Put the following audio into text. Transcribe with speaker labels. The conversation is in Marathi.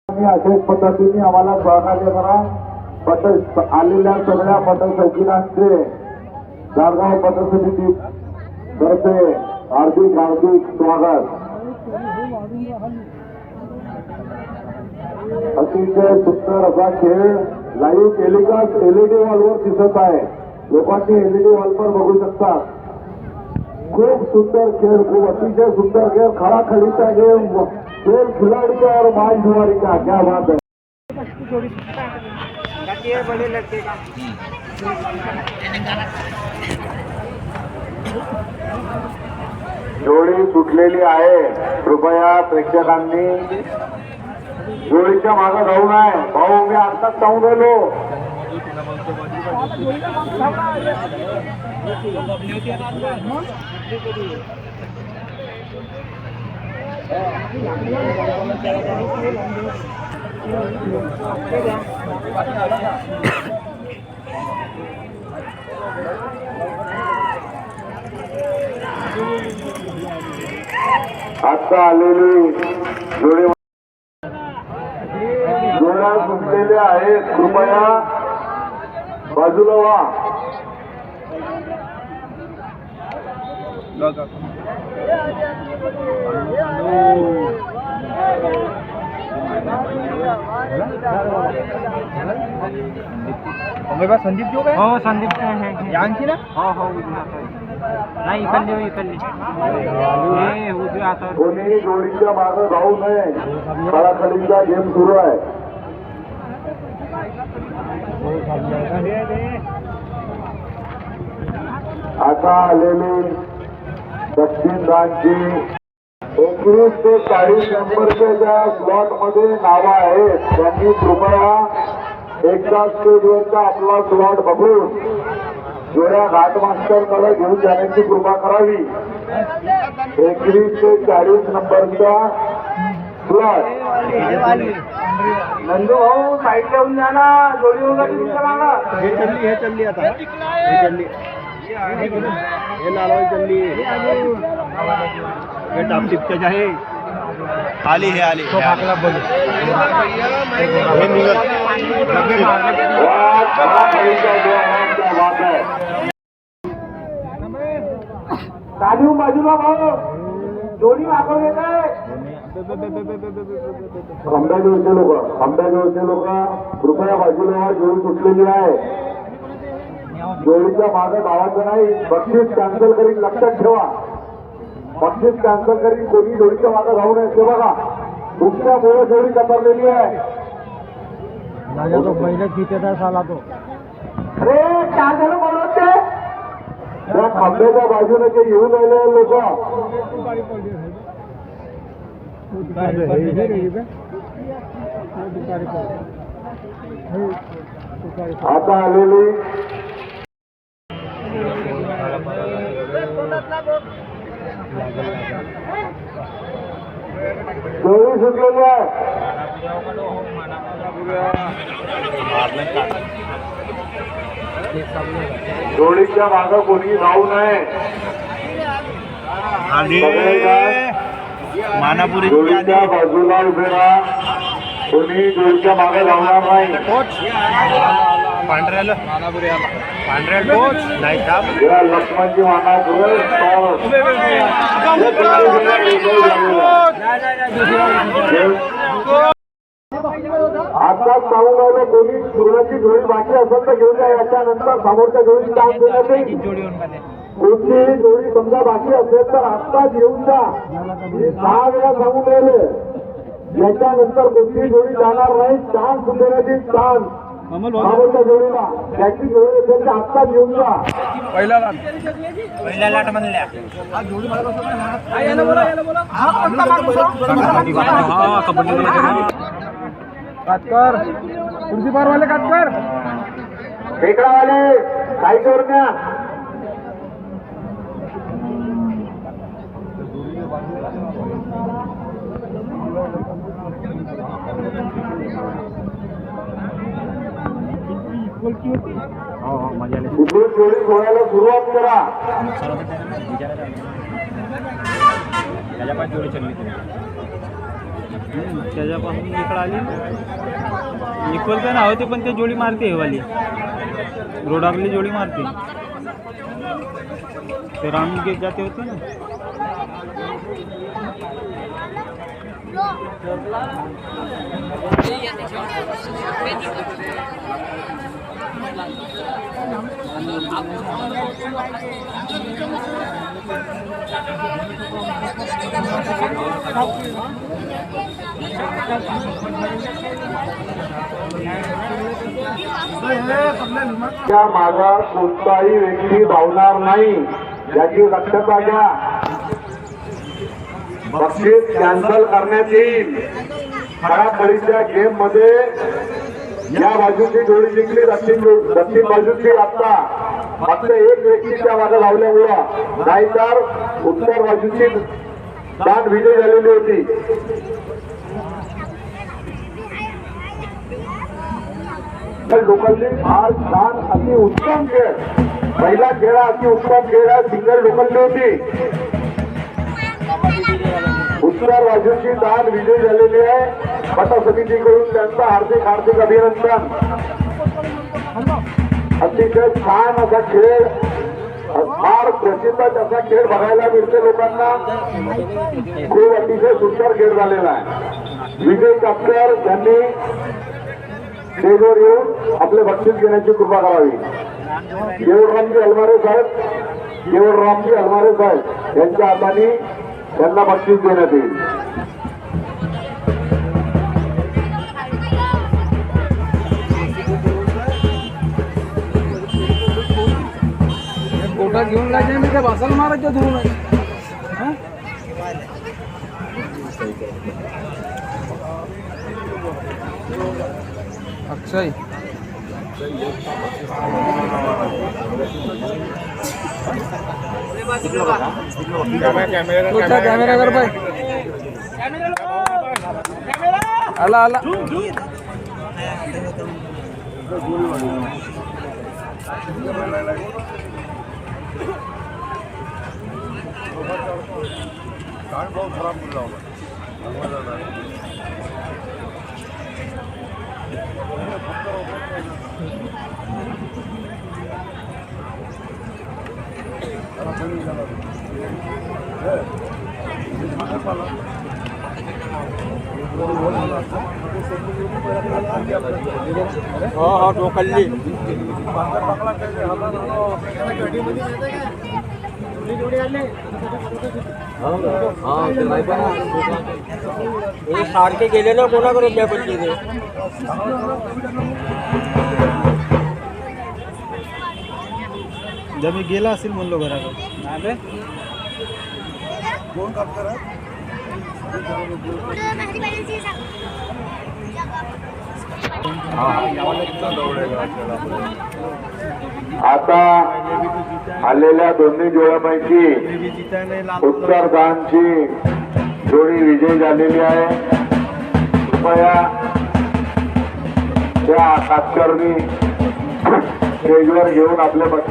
Speaker 1: अशाच पद्धतीने आम्हाला सहकार्य करा. पट आलेल्या सगळ्या पटसंख्येचे गारगाव पटसमिती तर्फे हार्दिक हार्दिक स्वागत. अतिशय सुंदर असा खेळ लाईव्ह टेलिकास्ट एलईडी वॉलवर दिसत आहे. लोकांनी एलईडी वॉलवर बघू शकतात. खूप सुंदर खेळ, खूप अतिशय सुंदर खेळ, खडाखडीचा गेम, खेल खिलाड़ी का और माल जुआरी का. क्या बात है. जोडी सुटलेली आहे. कृपया प्रेक्षकांनी जोडीच्या मागे जाऊ नये. भाऊ मी आताच जाऊन गेलो. आता आलेली जोडी जोड्या सुटलेल्या आहेत. कृपया बाजूला व्हा.
Speaker 2: संदीप जो काय हो संदीप आहे यांची ना हो हो नाही इकडली
Speaker 1: कोणी जोडीच्या मागे जाऊ नये. खडाखडीचा गेम सुरू आहे. आता आलेली दक्षिण रांची 19 ते 40 नंबरच्या ज्या स्लॉट मध्ये नावं आहेत त्यांनी कृपया एकदा स्टेजवरचा आपला स्लॉट बघून जोड्या घाट मास्टर कडे घेऊन जाण्याची कृपा करावी. 21 ते 40 नंबरचा स्लॉट.
Speaker 2: नंदू भाऊ साईड लावून जा ना. जोडी वगैरे तुमच्या मागं हे चलली आता हे चलली हे लालवाई चलली हे टापटिपच्या आहे. आली हे आली तो भागला बघ हे निघत
Speaker 1: चालू बाजूला भाऊ जोडी मागवून येत आहे. आंब्याजवळचे लोक कृपया बाजूला जोडी सुटलेली आहे. जोडीच्या मागे धावायचं नाही. बक्षीस कॅन्सल करीन, लक्षात ठेवा. बक्षीस कॅन्सल करीन. कोणी जोडीच्या मागे धावू नये. ते बघा तुमच्यामुळे जोडी कतरलेली आहे.
Speaker 2: तो पहिला किती साला तो
Speaker 1: अरे काय झालं बोलवते. त्या खांब्याच्या बाजूने ते येऊन आले लोक. आता आलेली जोडी सुटलेली आहे. जोडीच्या मागं कोणी जाऊ नये. जोडीच्या बाजूला उभे राहा. कोणी जोडीच्या मागे लावणार नाही.
Speaker 2: पांढऱ्याला पांढऱ्या कोच नाही
Speaker 1: लक्ष्मणजी मानापुरे आता जाऊन आलं. कोणी सुरुवातीची जोडी बाकी असेल तर घेऊन जा. याच्यानंतर समोरच्या जोडी काम देण्यात येईल. कोणतीही जोडी समजा बाकी असेल तर आत्ताच येऊन जा. 6 वेळा सांगून राहिले. याच्यानंतर कोणतीही जोडी जाणार नाही. चान्स देण्यात येईल. चान्स समोरच्या जोडीला त्याची जोडी असेल तर आत्ताच येऊन जा.
Speaker 2: पहिला लाट म्हणल्या कातकर खुर्ची पारवाले कातकर
Speaker 1: टेकडावाले साईडवर न्या. कुठली जोडी सोडायला सुरुवात करा.
Speaker 2: त्याच्या पाच जोडी चलली
Speaker 3: त्याच्यापासून इकडं आली इक्वल तर नाव होते पण ते जोडी मारते हे वाली रोडावरली जोडी मारते ते राऊंड घेत जाते होते ना
Speaker 1: त्या मागा कोणताही व्यक्ती धावणार नाही याची दक्षता घ्या. बक्षीस कॅन्सल करण्यात येईल. खडाखडीच्या गेम मध्ये या बाजूची जोडी जिंकली दक्षिण बाजूची. आता फक्त एक व्यक्तीच्या मागे लावल्यामुळं नाहीतर उत्तर बाजूची दाट विजय झालेली होती. लोकलची फार छान अति उत्तम खेळ पहिला खेळा अति उत्तम खेळ सिंगल लोकलची होती. उत्तर बाजूची दाट विजय झालेली आहे. पट समितीकडून त्यांचं हार्दिक हार्दिक अभिनंदन. अतिशय छान असा खेळ फार प्रसिद्ध असा खेळ बघायला मिळते लोकांना. खूप अतिशय सुंदर खेळ झालेला आहे. विजय कापकर यांनी स्टेजवर येऊन आपले बक्षीस घेण्याची कृपा करावी. केवळरामजी अलमारे साहेब यांच्या हाताने त्यांना बक्षीस देण्यात येईल.
Speaker 2: कोटा घेऊन जायचे मी त्या भासाला मारायच्या धरून अक्षय कॅमेरा कर पाय आला आला
Speaker 3: हा टोकल्ली सारखे गेले ना कोणाकडून त्या पडली ते जब मी गेला असेल म्हणलो घराकडे कोण काम करा
Speaker 1: आता आलेल्या दोन्ही जोड्यांपैकी उत्तरदानची जोडी विजय झालेली आहे. कृपया त्या कातकर्णी स्टेजवर घेऊन आपले बक्षीस